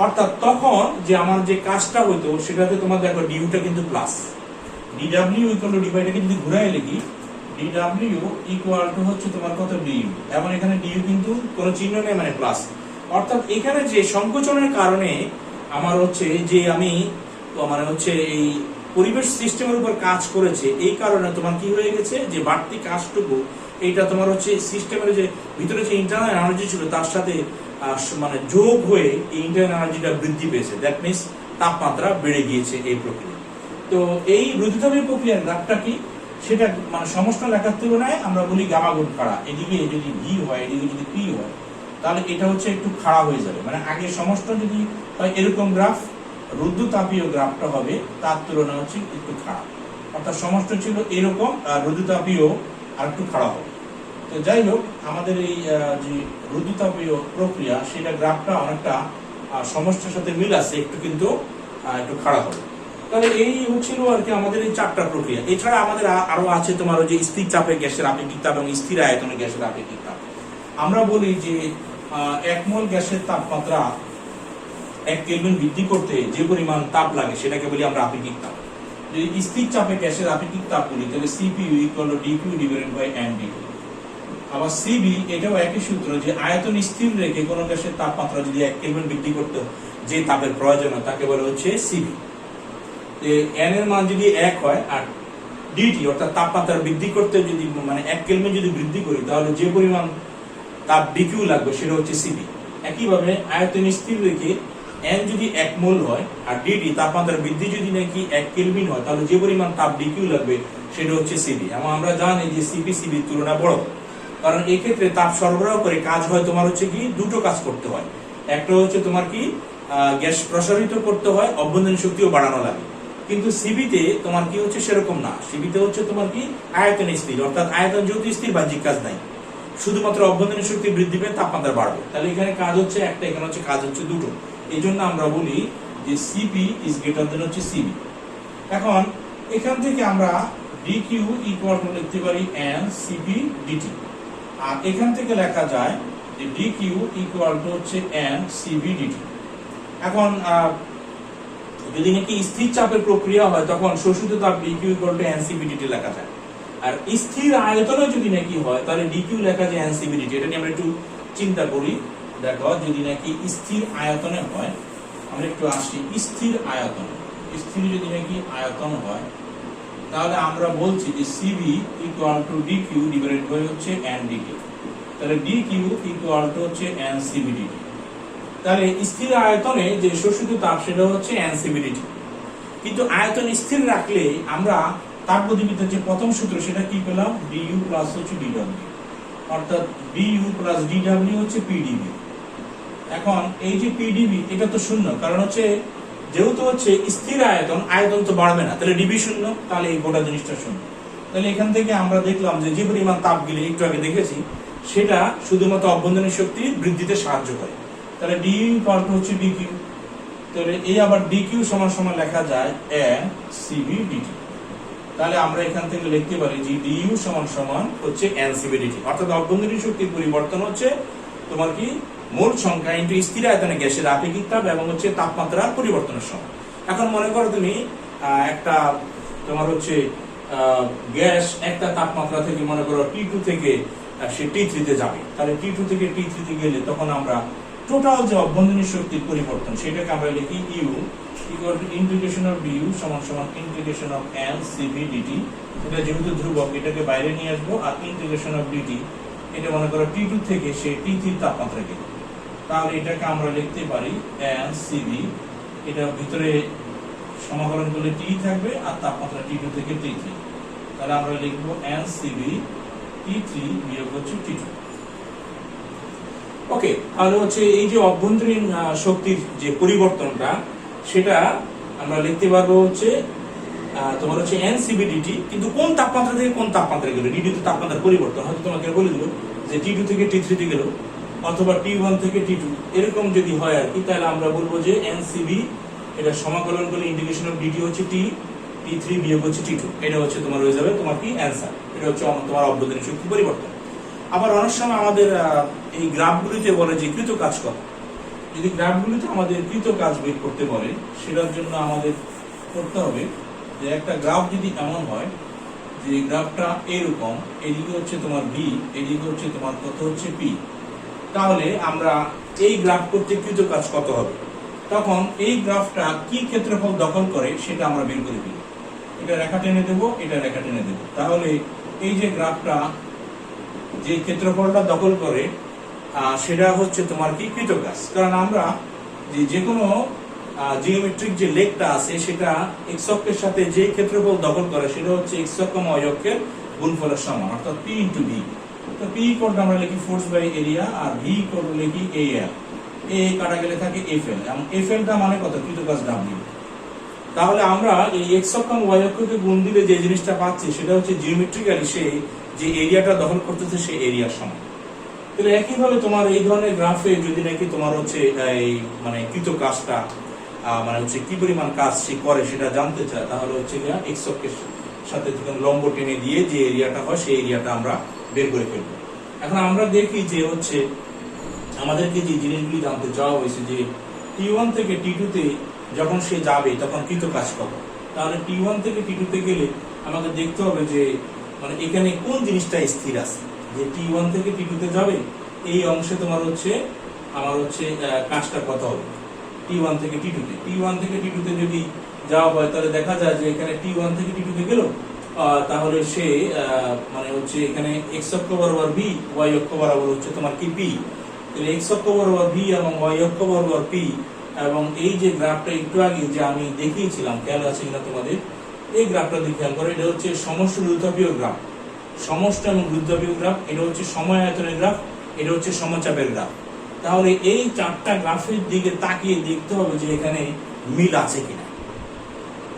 অর্থাৎ তখন যে আমার যে কাজটা হতো সেটাতে তোমার দেখো ডিইউটা কিন্তু প্লাস, ডিডব্লিউ ইকুয়াল টু ডিভাইডটাকে যদি ঘুরাই লিখি, ডিডব্লিউ ইকুয়াল টু হচ্ছে তোমার কত, ডিইউ। এবং এখানে ডিইউ কিন্তু কোনো চিহ্ন নেই, মানে প্লাস। অর্থাৎ এখানে যে সংকোচনের কারণে আমার হচ্ছে যে আমি মানে হচ্ছে এই পরিবেশ সিস্টেমের উপর কাজ করেছে, এই কারণে তোমার কি হয়ে গেছে, যে বাড়তি কাজটুকু এইটা তোমার হচ্ছে সিস্টেমের যে ভিতরে যে ইন্টারনাল এনার্জি ছিল তার সাথে মানে যোগ হয়ে এই ইন্টারনাল এনার্জিটা বৃদ্ধি পেয়েছে। দ্যাট মিনস তাপমাত্রা বেড়ে গিয়েছে এই প্রক্রিয়া। তো এই রুদ্ধতাপী প্রক্রিয়ার গ্রাফটা কি, সেটা মানে সমষ্টি লেখার তুলনায় আমরা বলি গামা গুণ খাড়া। এদিকে যদি ভি হয়, এদিকে যদি পি হয়, তাহলে এটা হচ্ছে একটু খাড়া হয়ে যাবে। মানে আগে সমষ্টি যদি হয় এরকম গ্রাফ, রুদ্ধতাপীয় গ্রাফটা হবে তার তুলনায় হচ্ছে একটু খাড়া, অর্থাৎ সমষ্টি ছিল এরকম, আর রুদ্ধতাপীয় আর একটু খাড়া হবে। তো যাই হোক, আমাদের এই যে রুদ্ধতাপীয় প্রক্রিয়া সেটা গ্রাফটা অনেকটা সমষ্টির সাথে মিল আছে, একটু কিন্তু একটু খাড়া হবে। তাহলে এই হচ্ছিল আর কি আমাদের এই চারটা প্রক্রিয়া। এছাড়া আমাদের আরো আছে তোমার ওই যে স্থির চাপে গ্যাসের আপেক্ষিক তাপ এবং স্থির আয়তনে গ্যাসের আপেক্ষিক তাপ। আমরা বলি যে 1 মোল গ্যাসের তাপমাত্রা 1 কেলভিন বৃদ্ধি করতে যে পরিমাণ তাপ লাগে সেটাকে বলি আমরা আপেক্ষিক তাপ। যদি স্থির চাপে গ্যাসের আপেক্ষিক তাপ বলি, তাহলে CPU equal to DQ divided by NDQ. আবার সিবি, এটাও একই সূত্র, যে আয়তন স্থির রেখে কোন গ্যাসের তাপমাত্রা যদি 1 কেলভিন বৃদ্ধি করতে যে তাপের প্রয়োজন হয় তাকে বলে হচ্ছে সিবি। এন এর মান যদি 1 হয়, আর ডিটি অর্থাৎ তাপমাত্রা বৃদ্ধি করতে যদি মানে 1 কেলভিন যদি বৃদ্ধি করি, তাহলে যে পরিমাণ তাপ ডিকিউ লাগবে সেটা হচ্ছে সিবি। একইভাবে আয়তন স্থির রেখে এন যদি 1 মোল হয়, আর ডিটি তাপমাত্রা বৃদ্ধি যদি নাকি 1 কেলভিন হয়, তাহলে যে পরিমাণ তাপ ডিকিউ লাগবে সেটা হচ্ছে সিবি। এবং আমরা জানি যে সিপি সিবির তুলনায় বড়, কারণ এই ক্ষেত্রে তাপ সরবরাহ করে কাজ হয় তোমার হচ্ছে কি দুটো কাজ করতে হয়। একটা হচ্ছে তোমার কি গ্যাস প্রসারিত করতে হয়, অভ্যন্তরীণ শক্তিও বাড়ানো লাগে। কিন্তু সিবিতে তোমার কি হচ্ছে সেরকম না, সিবিতে হচ্ছে তোমার কি আয়তন স্থির, অর্থাৎ আয়তন যেহেতু স্থির, বাহ্যিক কাজ নাই, শুধুমাত্র অভ্যন্তরীণ শক্তি বৃদ্ধি পেয়ে তাপমাত্রা বাড়বে। তাহলে এখানে কাজ হচ্ছে একটা, এখানে হচ্ছে কাজ হচ্ছে দুটো। এই জন্য আমরা বলি যে সিপি ইজ গ্রেটার দেন হচ্ছে সিবি। এখন এখান থেকে আমরা ডিকিউ ইকুয়াল টু লিখতে পারি এন সিপি ডিটি, আর এখান থেকে লেখা যায় যে ডিকিউ ইকুয়াল টু হচ্ছে এন সিবি ডিটি। এখন যদি নাকি স্থির চাপের প্রক্রিয়া হয়, তখন শোষিত তাপ d Q equal to n C B d T লেখা যায়। আর স্থির আয়তনে যদি নাকি হয়, তাহলে ডিকিউ লেখা যায় এন সিবি ডিটি। এটা নিয়ে আমরা একটু চিন্তা করি। দেখো, যদি নাকি স্থির আয়তনে হয়, আমরা একটু আসি স্থির আয়তন, স্থির যদি নাকি আয়তন হয়, তাহলে আমরা বলছি যে C B equal to DQ divided by হচ্ছে এন ডিটি। তাহলে ডিকিউ ইকুয়াল টু হচ্ছে এন সিবি ডিটি। তাহলে স্থির আয়তনে যে শোষিত তাপ সেটা হচ্ছে এন সিবি ডিটি। কিন্তু আয়তন স্থির রাখলে আমরা তাপগতিবিদ্যার যে প্রথম সূত্র সেটা কি পেলাম, ডিইউ প্লাস হচ্ছে ডিডব্লিউ, অর্থাৎ ডিইউ প্লাস ডিডব্লিউ হচ্ছে পিডিবি। এখন এই যে পিডিবি এটা তো শূন্য, কারণ হচ্ছে যেহেতু হচ্ছে স্থির আয়তন, আয়তন তো বাড়বে না, তাহলে ডিবি শূন্য, তাহলে এই গোটা জিনিসটা শূন্য। তাহলে এখান থেকে আমরা দেখলাম যে যে পরিমাণ তাপ গেলে একটু আগে দেখেছি সেটা শুধুমাত্র অভ্যন্তরীণ শক্তি বৃদ্ধিতে সাহায্য করে। তাহলে ডিইউ ইকুয়াল টু হচ্ছে ডিকিউ। তাহলে এই আবার ডিকিউ সমান সমান লেখা যায় এন সিবি ডিটি। তাহলে আমরা এখান থেকে লিখতে পারি যে ডিইউ সমান সমান হচ্ছে এনসিবিডিটি, অর্থাৎ অভ্যন্তরীণ শক্তির পরিবর্তন হচ্ছে তোমার কি মোট সংখ্যা ইনটু স্থির আয়তনে গ্যাসের আপেক্ষিক তাপ এবং হচ্ছে তাপমাত্রার পরিবর্তনের সময়। এখন মনে করো তুমি একটা তোমার হচ্ছে গ্যাস একটা তাপমাত্রা থেকে মনে করো T2 থেকে সে T3 তে যাবে, তাহলে T2 থেকে T3 তে গেলে তখন আমরা টোটাল যে অভ্যন্তরীণ শক্তির পরিবর্তন সেটাকে আমরা লিখি U equal to integration of d U সমান সমান integration of n C V d T. এটা যেহেতু ধ্রুবক এটাকে বাইরে নিয়ে আসবো, আর ইন্টিগ্রেশন অফ ডিটি এটা মনে করো T2 থেকে সে T3 তাপমাত্রা গেলে, তাহলে এটাকে আমরা লিখতে পারি এন সিভি, এটা ভিতরে সমাকলন করলে টি থাকবে আর তাপমাত্রা T2 থেকে T3, তাহলে আমরা লিখবো এন সিভি T3 বিয়োগ হচ্ছে T2। ওকে, তাহলে হচ্ছে এই যে অভ্যন্তরীণ শক্তির যে পরিবর্তনটা সেটা আমরা লিখতে পারবো হচ্ছে তোমার হচ্ছে এনসিবিডিটি, কিন্তু কোন তাপমাত্রা থেকে কোন তাপমাত্রায় গেল, ডিটি তো তাপমাত্রার পরিবর্তন, হয়তো তোমাকে বলে দিল যে T2 থেকে T3 তে গেল অথবা T1 থেকে T2, এরকম যদি হয় আর কি, তাহলে আমরা বলবো যে এনসিবি এটা সমাকলন করলে ইন্টিগ্রেশন অফ ডিটি হচ্ছে T3 বিয়োগ হচ্ছে T2, এটা হচ্ছে তোমার হয়ে যাবে তোমার কি অ্যান্সার, এটা হচ্ছে তোমার অভ্যন্তরীণ শক্তি পরিবর্তন। আবার অনেক সময় আমাদের এই গ্রাফগুলিতে বলে যে কৃত কাজ কত, যদি গ্রাফগুলিতে আমাদের কৃত কাজ বের করতে বলে সেটার জন্য আমাদের করতে হবে যে একটা গ্রাফ যদি এমন হয় যে গ্রাফটা এরকম, এদিকে হচ্ছে তোমার বি, এদিকে হচ্ছে তোমার কত হচ্ছে পি, তাহলে আমরা এই গ্রাফ করতে কৃত কাজ কত হবে, তখন এই গ্রাফটা কি ক্ষেত্রফল দখল করে সেটা আমরা বের করে দিই, এটা রেখা টেনে দেবো, এটা রেখা টেনে দেবো, তাহলে এই যে গ্রাফটা যে ক্ষেত্রফলটা দখল করে সেটা হচ্ছে তোমার কি কৃত কাজ। কারণ আমরা যে কোনো জিওমেট্রিক যে লেগটা আছে সেটা এক্স অক্ষের সাথে যে ক্ষেত্রফল দখল করে সেটা হচ্ছে এক্স অক্ষ ওয়াই অক্ষের গুণফলের সমান, অর্থাৎ পি ইন্টু ভি। তো পি ইকুয়াল আমরা লিখি ফোর্স বাই এরিয়া, আর ভি ইকুয়াল লিখি এএল, এ কাটা গেলে থাকে এফএল, এবং এফএলটা মানে কত, কৃত কাজ ডাব্লিউ। তাহলে আমরা এই এক্স অক্ষ ওয়াই অক্ষকে গুণ দিলে যে জিনিসটা পাচ্ছি সেটা হচ্ছে জিওমেট্রিক্যালি সে যে এরিয়াটা দখল করতেছে সেই এরিয়ার সমান। তাহলে একইভাবে তোমার এই ধরনের গ্রাফে যদি নাকি তোমার হচ্ছে এই মানে কৃত কাজটা মানে হচ্ছে কি পরিমাণ কাজ সে করে সেটা জানতে চায়, তাহলে হচ্ছে এক্স অক্ষের সাথে লম্ব টেনে দিয়ে যে এরিয়াটা হয় সেই এরিয়াটা আমরা বের করে ফেলবো। এখন আমরা দেখি যে হচ্ছে আমাদেরকে যে জিনিসগুলি জানতে চাওয়া হয়েছে যে T1 থেকে T2 তে যখন সে যাবে তখন কৃত কাজ কত, তাহলে T1 থেকে T2 তে গেলে আমাকে দেখতে হবে যে মানে এখানে কোন জিনিসটা স্থির আছে, যে T1 থেকে T2 তে যাবে এই অংশে তোমার হচ্ছে আমার হচ্ছে কাজটা কত হবে T1 থেকে T2 তে। T1 থেকে T2 তে যদি যাওয়া হয় তাহলে দেখা যায় যে এখানে T1 থেকে T2 তে গেল, তাহলে সে মানে হচ্ছে এখানে x অক্ষ বরাবর v, y অক্ষ বরাবর হচ্ছে তোমার কি p, তাহলে x অক্ষ বরাবর v এবং y অক্ষ বরাবর p, এবং এই যে গ্রাফটা একটু আগে যে আমি দেখিয়েছিলাম খেয়াল আছে কিনা তোমাদের, এই গ্রাফটা দিয়ে খেয়াল করো, এটা হচ্ছে সমষ্টি রুদ্ধাপীয় গ্রাফ, সমষ্টি এবং রুদ্ধাপীয় গ্রাফ, এটা হচ্ছে সময় আয়তনের গ্রাফ, এটা হচ্ছে সমচাপের গ্রাফ। তাহলে এই চারটা গ্রাফের দিকে তাকিয়ে দেখতে হবে যে এখানে মিল আছে কিনা।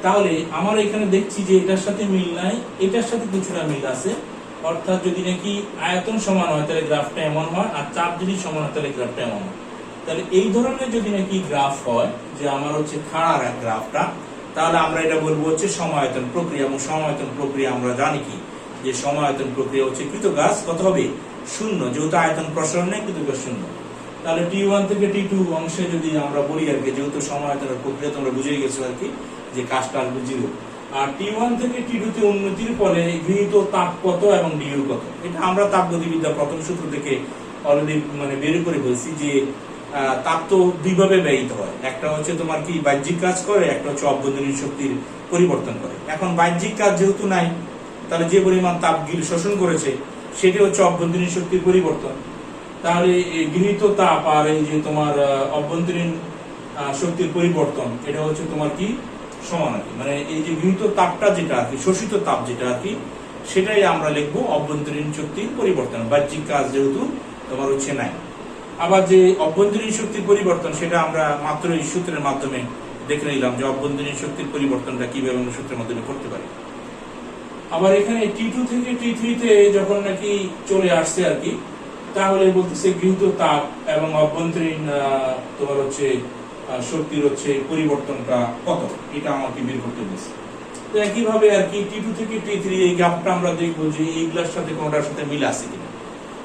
তাহলে আমার এখানে দেখছি যে এটার সাথে মিল নাই, এটার সাথে কিছুটা মিল আছে, অর্থাৎ যদি নাকি আয়তন সমান হয় তাহলে গ্রাফটা এমন হয়, আর চাপ যদি সমান হয় তাহলে গ্রাফটা এমন হয়। তাহলে এই ধরনের যদি নাকি গ্রাফ হয় যে আমার হচ্ছে খাড়ার গ্রাফটা, তাহলে আমরা এটা বলবো হচ্ছে সমায়তন প্রক্রিয়া, এবং সমায়তন প্রক্রিয়া আমরা জানি কি যে সমায়তন প্রক্রিয়া হচ্ছে কৃত কাজ কত হবে, শূন্য, যেহেতু আয়তন প্রসারণ নেই কৃত কাজ শূন্য। তাহলে T1 থেকে T2 অংশে যদি আমরা বলি আর কি, যেহেতু সমায়তনের প্রক্রিয়া তোমরা বুঝে গেছো আর কি যে কাজটা আসবে 0, আর T1 থেকে T2 তে উন্নতির ফলে গৃহীত তাপ কত এবং ডিইউ কত, এটা আমরা তাপগতিবিদ্যা প্রথম সূত্র থেকে অলরেডি মানে বের করে বলছি যে তাপ তো দুইভাবে ব্যয়িত হয়, একটা হচ্ছে তোমার কি বাহ্যিক কাজ করে, একটা হচ্ছে অভ্যন্তরীণ শক্তির পরিবর্তন করে। এখন বাহ্যিক কাজ যেহেতু নাই, তাহলে যে পরিমাণ তাপ শোষণ করেছে সেটা হচ্ছে অভ্যন্তরীণ শক্তির পরিবর্তন। তাহলে গৃহীত তাপ আর এই যে তোমার অভ্যন্তরীণ শক্তির পরিবর্তন এটা হচ্ছে তোমার কি সমান আর কি, মানে এই যে গৃহীত তাপটা যেটা আর কি, শোষিত তাপ যেটা আর কি, সেটাই আমরা লিখবো অভ্যন্তরীণ শক্তির পরিবর্তন, বাহ্যিক কাজ যেহেতু তোমার হচ্ছে নাই। আবার যে অভ্যন্তরীণ শক্তির পরিবর্তন সেটা আমরা মাত্র এই সূত্রের মাধ্যমে দেখে নিলাম যে অভ্যন্তরীণ শক্তির পরিবর্তনটা কিভাবে আমরা সূত্রের মাধ্যমে করতে পারি। আবার এখানে T2 থেকে T3 তে যখন নাকি চলে আসছে আর কি, তাহলে বলতেছে গৃহীত তাপ এবং অভ্যন্তরীণ তোমার হচ্ছে শক্তির হচ্ছে পরিবর্তনটা কত, এটা আমাকে বের করতে বলছে। তো একইভাবে আর কি T2 থেকে T3 এই গ্যাপটা আমরা দেখবো যে এইগুলার সাথে কোনটার সাথে মিল আছে কিনা।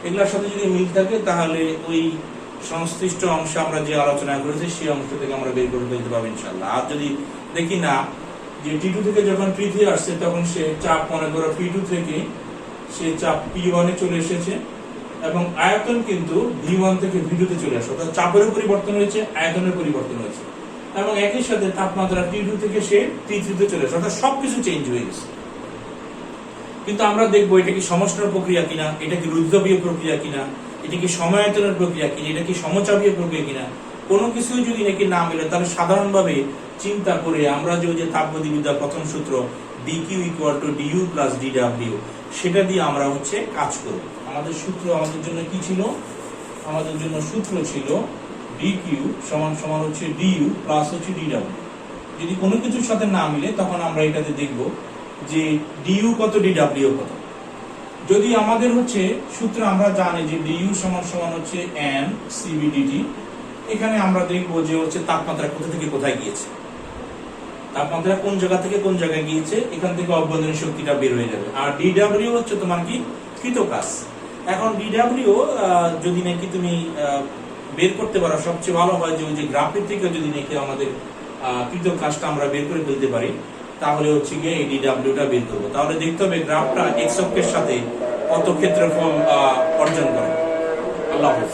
এগুলার সাথে যদি মিল থাকে তাহলে ওই সংশ্লিষ্ট অংশে আমরা যে আলোচনা করেছি সেই অংশ থেকে আমরা বের করে ফেলতে পারবো ইনশাআল্লাহ। আর যদি দেখি না যে T2 থেকে যখন T3 আসছে তখন সে চাপ মনে করো P2 থেকে সে চাপ P1 এ চলে এসেছে এবং আয়তন কিন্তু V1 থেকে V2 তে চলে আসে, অর্থাৎ চাপেরও পরিবর্তন হয়েছে, আয়তনের পরিবর্তন হয়েছে এবং একই সাথে তাপমাত্রা T2 থেকে সে T3 তে চলে আসে, অর্থাৎ সবকিছু চেঞ্জ হয়ে গেছে। কিন্তু আমরা দেখবো এটা কি সমষ্টার প্রক্রিয়া কিনা, এটা কি রুদ্ধবীয় প্রক্রিয়া কিনা, এটা কি সমায়তনের প্রক্রিয়া কিনা, এটা কি সমচাপীয় প্রক্রিয়া কিনা, কোনো কিছুই যদি নাকি না মিলে তাহলে সাধারণভাবে চিন্তা করে আমরা যে তাপগতিবিদ্যার প্রথম সূত্র dq = du + dw সেটা দিয়ে আমরা কাজ করব। আমাদের সূত্র আমাদের জন্য কি ছিল? আমাদের জন্য সূত্র ছিল dq = du + dw। যদি কোনো কিছুর সাথে না মিলে তখন আমরা এটাতে দেখব যে du কত dw কত। যদি আমাদের সূত্র আমরা জানি যে du = n cv dt, এখানে আমরা দেখব যে তাপমাত্রা কোথা থেকে কোথায় গিয়েছে, তাপমাত্রা কোন জায়গা থেকে কোন জায়গায় গিয়েছে, এখান থেকে অভ্যন্তরীণ শক্তিটা বের হয়ে যাবে। আর dw তোমার কি কৃত কাজ। এখন dw যদি নাকি তুমি বের করতে পারো সবচেয়ে ভালো হয় যে ওই যে গ্রাফের থেকে যদি নাকি আমাদের কৃত কাজটা আমরা বের করে ফেলতে পারি তাহলে গিয়ে এই dw-টা বের করবো। তাহলে দেখতে হবে গ্রাফটা x অক্ষের সাথে কত ক্ষেত্রফল অর্জন করে। আল্লাহ হাফেজ।